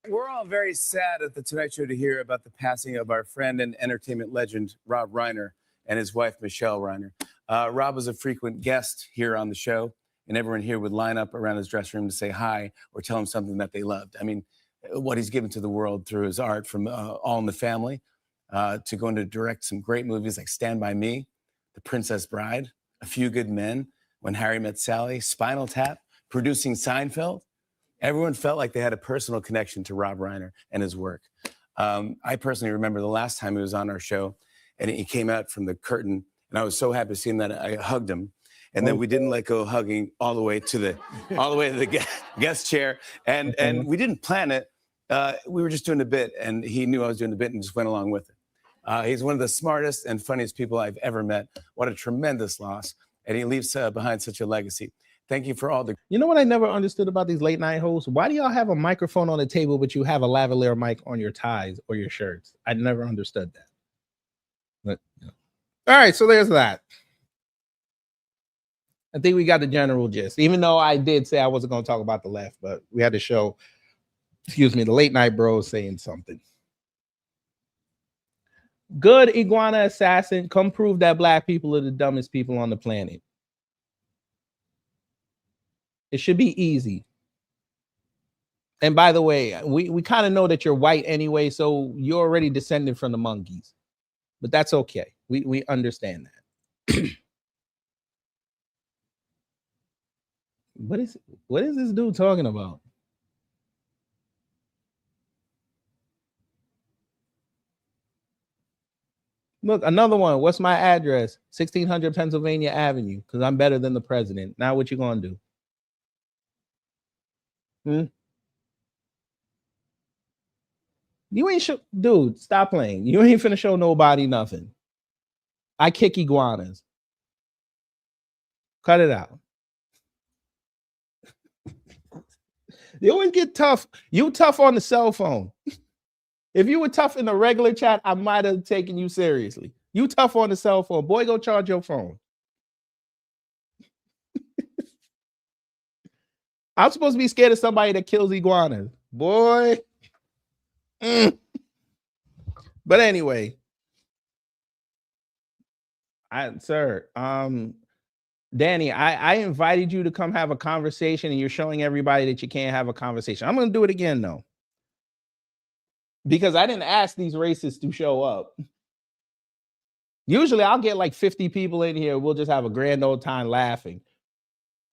We're all very sad at the Tonight Show to hear about the passing of our friend and entertainment legend, Rob Reiner, and his wife, Michelle Reiner. Rob was a frequent guest here on the show, and everyone here would line up around his dressing room to say hi or tell him something that they loved. I mean, what he's given to the world through his art, from All in the Family to going to direct some great movies like Stand By Me, The Princess Bride, A Few Good Men, When Harry Met Sally, Spinal Tap, producing Seinfeld. Everyone felt like they had a personal connection to Rob Reiner and his work. I personally remember the last time he was on our show, and he came out from the curtain, and I was so happy to see him that I hugged him. And then we didn't let go of hugging all the way to the guest chair, and we didn't plan it. We were just doing a bit, and he knew I was doing the bit and just went along with it. He's one of the smartest and funniest people I've ever met. What a tremendous loss, and he leaves behind such a legacy. Thank you for all the. You know what I never understood about these late night hosts? Why do y'all have a microphone on the table, but you have a lavalier mic on your ties or your shirts? I never understood that. But, yeah. All right, so there's that. I think we got the general gist, even though I did say I wasn't going to talk about the left, but we had to show, the late night bros saying something. Good iguana assassin, come prove that black people are the dumbest people on the planet. It should be easy. And by the way, we kind of know that you're white anyway, so you're already descended from the monkeys. But that's okay. We understand that. What is this dude talking about? Look, another one. What's my address? 1600 Pennsylvania Avenue, because I'm better than the president. Now what you gonna do? You ain't dude, stop playing. You ain't finna show nobody nothing. I kick iguanas. Cut it out. You always get tough. You tough on the cell phone. If you were tough in the regular chat, I might have taken you seriously. You tough on the cell phone. Boy, go charge your phone. I'm supposed to be scared of somebody that kills iguanas. Boy. But anyway. Danny, I invited you to come have a conversation, and you're showing everybody that you can't have a conversation. I'm going to do it again, though. Because I didn't ask these racists to show up. Usually I'll get like 50 people in here. We'll just have a grand old time laughing.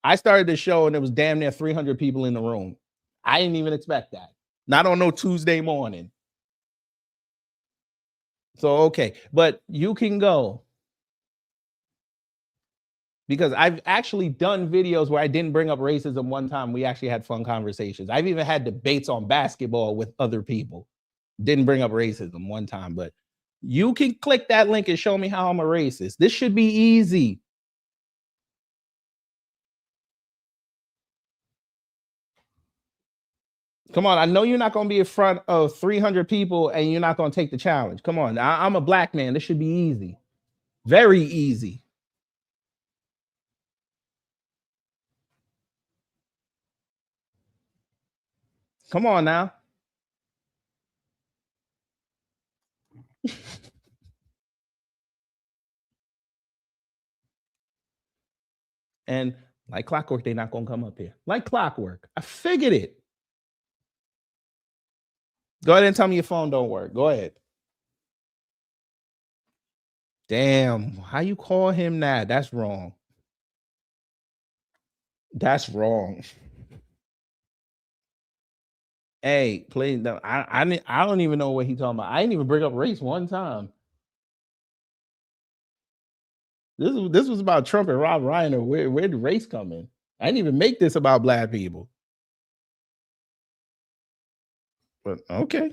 I started the show and there was damn near 300 people in the room. I didn't even expect that. Not on no Tuesday morning. So, okay. But you can go. Because I've actually done videos where I didn't bring up racism one time. We actually had fun conversations. I've even had debates on basketball with other people. Didn't bring up racism one time, but you can click that link and show me how I'm a racist. This should be easy. Come on, I know you're not going to be in front of 300 people and you're not going to take the challenge. Come on, I'm a black man. This should be easy. Very easy. Come on now. And like clockwork, they're not gonna come up here. Like clockwork. I figured it. Go ahead and tell me your phone don't work. Go ahead. Damn, how you call him that? That's wrong. That's wrong. Hey, please, no, I don't even know what he talking about. I didn't even bring up race one time. This was about Trump and Rob Reiner. Where did race come in? I didn't even make this about black people. But okay.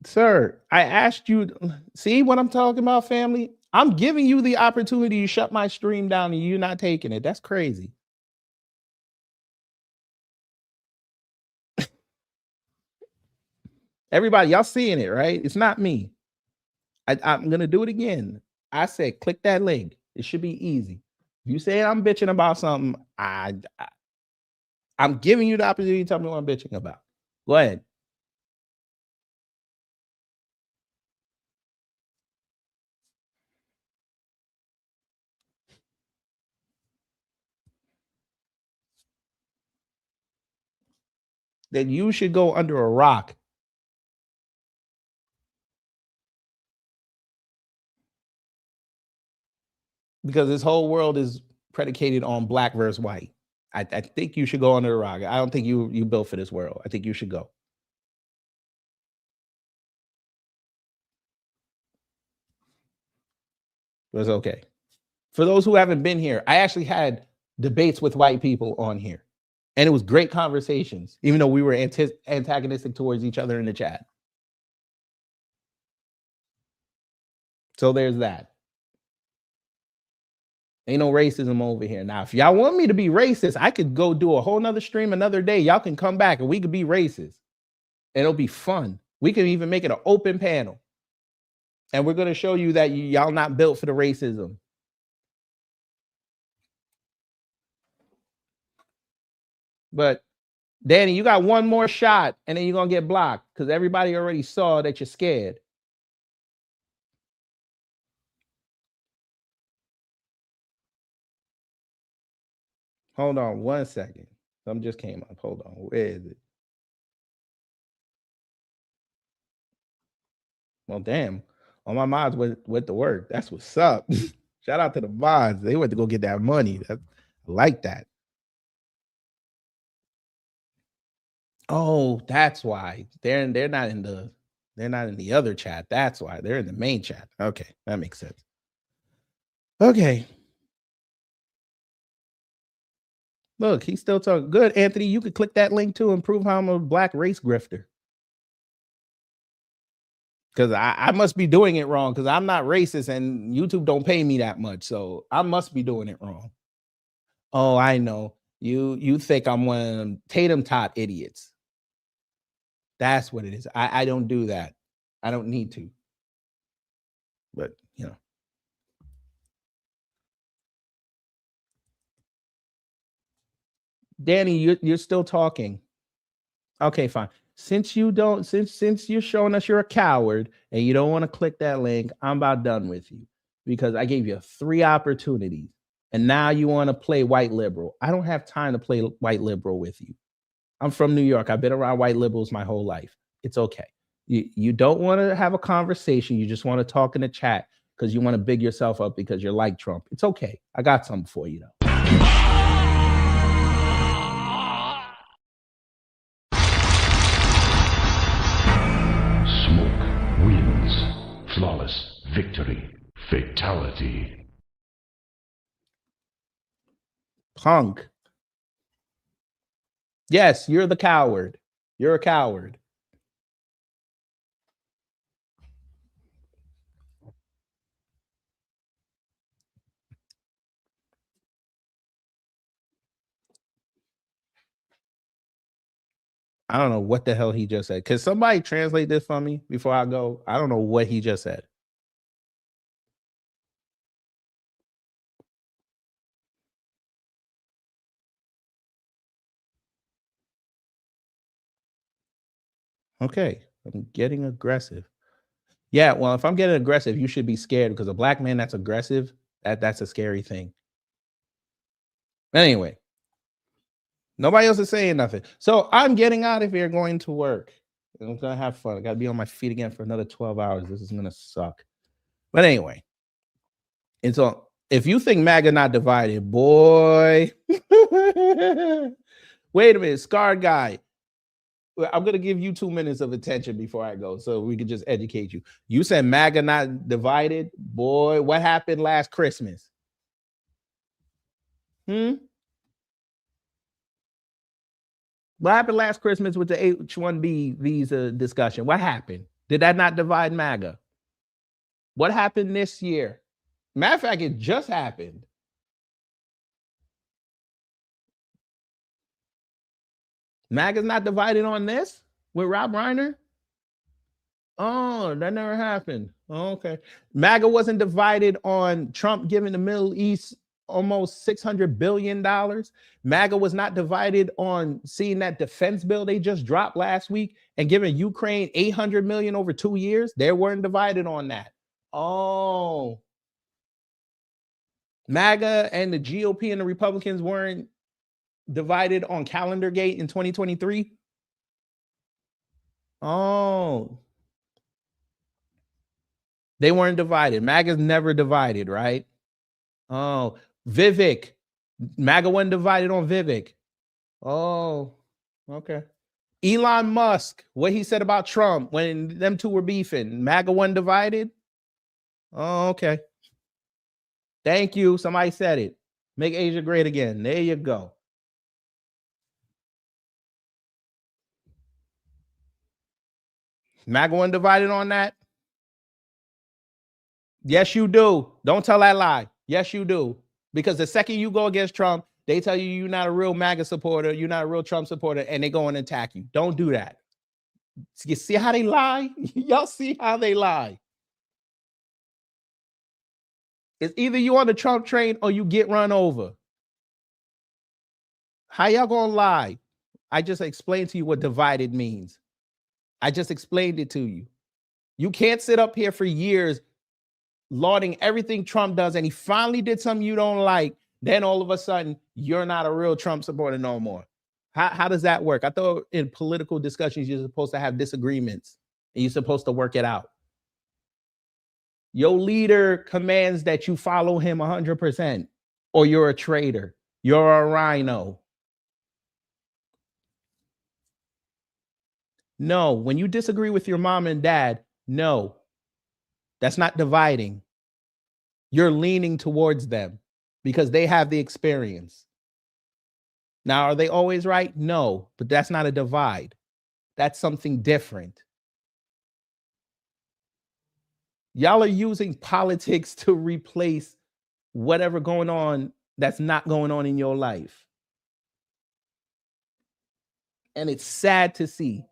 Sir, I asked you, see what I'm talking about, family? I'm giving you the opportunity to shut my stream down and you're not taking it. That's crazy. Everybody, y'all seeing it, right? It's not me. I'm going to do it again. I said, click that link. It should be easy. If you say I'm bitching about something, I'm giving you the opportunity to tell me what I'm bitching about. Go ahead. Then you should go under a rock. Because this whole world is predicated on black versus white. I think you should go under a rock. I don't think you built for this world. I think you should go. But it's okay. For those who haven't been here, I actually had debates with white people on here. And it was great conversations, even though we were antagonistic towards each other in the chat. So there's that. Ain't no racism over here. Now, if y'all want me to be racist, I could go do a whole nother stream another day. Y'all can come back and we could be racist. And it'll be fun. We can even make it an open panel. And we're going to show you that y'all not built for the racism. But Danny, you got one more shot and then you're going to get blocked because everybody already saw that you're scared. Hold on 1 second. Something just came up. Hold on. Where is it? Well, damn. All my mods went to work. That's what's up. Shout out to the mods. They went to go get that money. I like that. Oh, that's why. They're not in the other chat. That's why. They're in the main chat. Okay, that makes sense. Okay. Look, he's still talking. Good, Anthony. You could click that link too and prove how I'm a black race grifter. Because I must be doing it wrong because I'm not racist and YouTube don't pay me that much. So I must be doing it wrong. Oh, I know. You think I'm one of them Tatum Tot idiots. That's what it is. I don't do that. I don't need to. But, you know. Danny, you're still talking. Okay, fine. Since you're showing us you're a coward and you don't want to click that link, I'm about done with you because I gave you 3 opportunities and now you want to play white liberal. I don't have time to play white liberal with you. I'm from New York. I've been around white liberals my whole life. It's okay. You don't want to have a conversation. You just want to talk in the chat because you want to big yourself up because you're like Trump. It's okay. I got something for you though. Flawless victory. Fatality. Punk. Yes, you're the coward. You're a coward. I don't know what the hell he just said. Can somebody translate this for me before I go? I don't know what he just said. Okay, I'm getting aggressive. Yeah, well, if I'm getting aggressive, you should be scared because a black man that's aggressive, that's a scary thing. Anyway, nobody else is saying nothing. So I'm getting out of here, going to work. I'm gonna have fun. I gotta be on my feet again for another 12 hours. This is gonna suck. But anyway, and so if you think MAGA not divided, boy, wait a minute, scarred guy. I'm gonna give you 2 minutes of attention before I go, so we can just educate you. You said MAGA not divided, boy. What happened last Christmas? What happened last Christmas with the H-1B visa discussion? What happened? Did that not divide MAGA? What happened this year? Matter of fact, it just happened. MAGA's not divided on this with Rob Reiner? Oh, that never happened. Oh, okay. MAGA wasn't divided on Trump giving the Middle East almost $600 billion. MAGA was not divided on seeing that defense bill they just dropped last week and giving Ukraine $800 million over 2 years. They weren't divided on that. Oh. MAGA and the GOP and the Republicans weren't divided on Calendar Gate in 2023. Oh. They weren't divided. MAGA's never divided, right? Oh, Vivek. MAGA wasn't divided on Vivek. Oh, okay. Elon Musk, what he said about Trump when them two were beefing. MAGA wasn't divided? Oh, okay. Thank you. Somebody said it. Make Asia great again. There you go. MAGA wasn't divided on that? Yes, you do. Don't tell that lie. Yes, you do. Because the second you go against Trump, they tell you you're not a real MAGA supporter, you're not a real Trump supporter, and they go and attack you. Don't do that. You see how they lie? Y'all see how they lie? It's either you on the Trump train or you get run over. How y'all gonna lie? I just explained to you what divided means. I just explained it to you. You can't sit up here for years lauding everything Trump does, and he finally did something you don't like. Then all of a sudden, you're not a real Trump supporter no more. How does that work? I thought in political discussions, you're supposed to have disagreements and you're supposed to work it out. Your leader commands that you follow him 100%, or you're a traitor. You're a rhino. No, when you disagree with your mom and dad, no, that's not dividing. You're leaning towards them because they have the experience. Now, are they always right? No, but that's not a divide. That's something different. Y'all are using politics to replace whatever going on that's not going on in your life. And it's sad to see.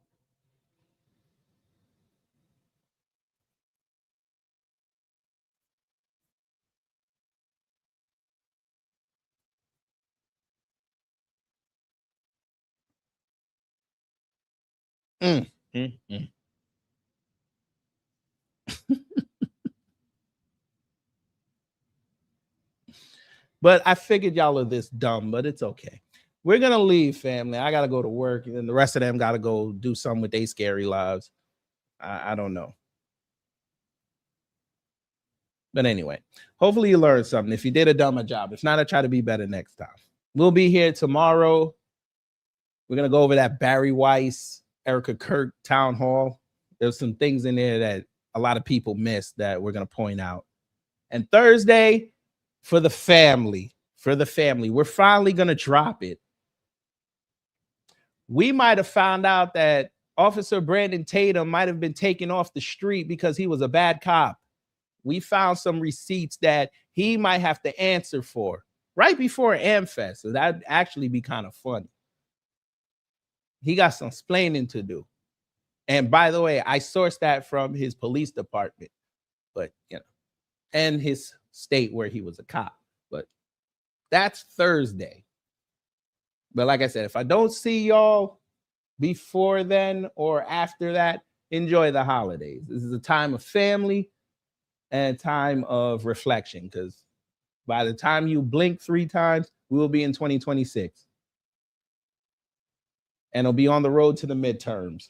But I figured y'all are this dumb, but it's okay. We're going to leave, family. I got to go to work, and the rest of them got to go do something with their scary lives. I don't know. But anyway, hopefully you learned something. If you did a dumber job, if not, I try to be better next time. We'll be here tomorrow. We're going to go over that Barry Weiss, Erica Kirk town hall. There's some things in there that a lot of people missed that we're going to point out. And Thursday, for the family, we're finally going to drop it. We might have found out that Officer Brandon Tatum might have been taken off the street because he was a bad cop. We found some receipts that he might have to answer for right before AmFest. So that'd actually be kind of funny. He got some explaining to do. And by the way, I sourced that from his police department, but and his state where he was a cop. But that's Thursday. But like I said, if I don't see y'all before then or after that, enjoy the holidays. This is a time of family and a time of reflection, because by the time you blink 3 times, we will be in 2026. And it'll be on the road to the midterms.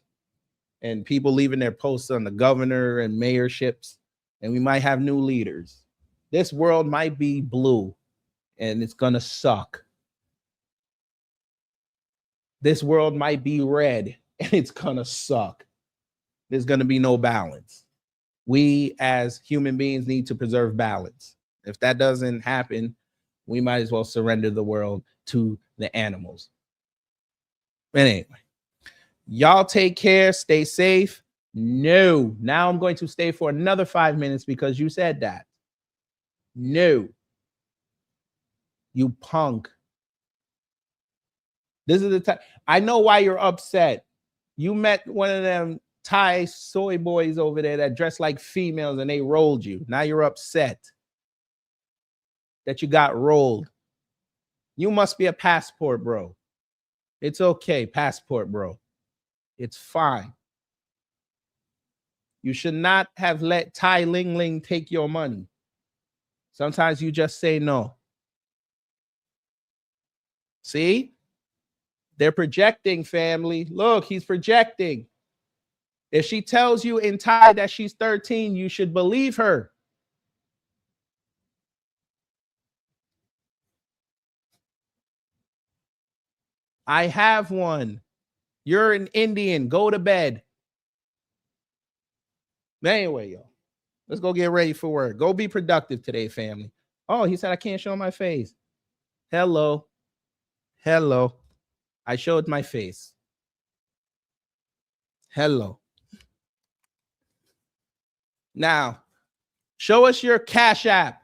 And people leaving their posts on the governor and mayorships. And we might have new leaders. This world might be blue, and it's going to suck. This world might be red, and it's going to suck. There's going to be no balance. We as human beings need to preserve balance. If that doesn't happen, we might as well surrender the world to the animals. But anyway, y'all take care, stay safe. No, now I'm going to stay for another 5 minutes because you said that. No, you punk. This is the time. I know why you're upset. You met one of them Thai soy boys over there that dress like females and they rolled you. Now you're upset that you got rolled. You must be a passport, bro. It's okay, passport, bro. It's fine. You should not have let Tai Ling Ling take your money. Sometimes you just say no. See? They're projecting, family. Look, he's projecting. If she tells you in Thai that she's 13, you should believe her. I have one. You're an Indian. Go to bed. Anyway, yo, let's go get ready for work. Go be productive today, family. Oh, he said I can't show my face. Hello. Hello. I showed my face. Hello. Now, show us your Cash App.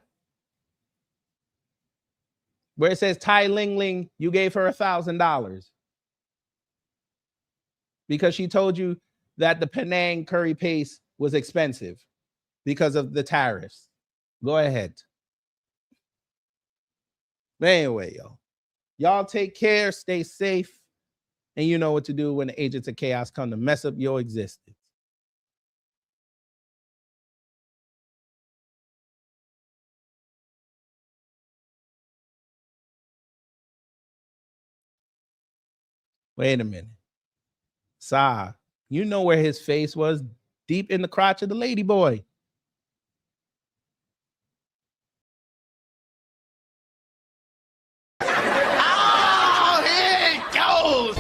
Where it says Tai Ling Ling, you gave her $1,000. Because she told you that the Penang curry paste was expensive because of the tariffs. Go ahead. But anyway, y'all take care, stay safe, and you know what to do when the agents of chaos come to mess up your existence. Wait a minute. Sa, you know where his face was, deep in the crotch of the lady boy. Oh, here it goes!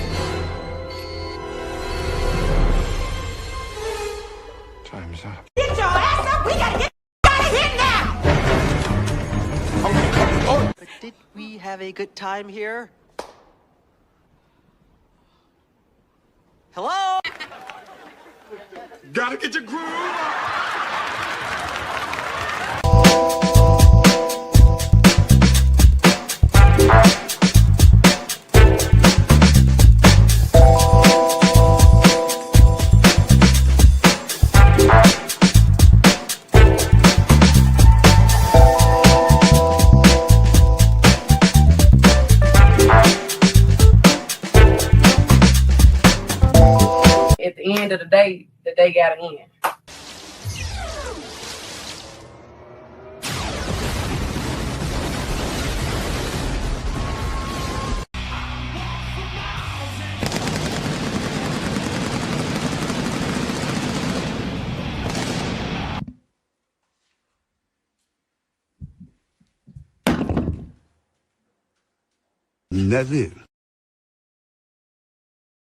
Time's up. Get your ass up! We gotta get out of here now! But did we have a good time here? Hello? Gotta get your groove on! At the end of the day gotta end. That's it.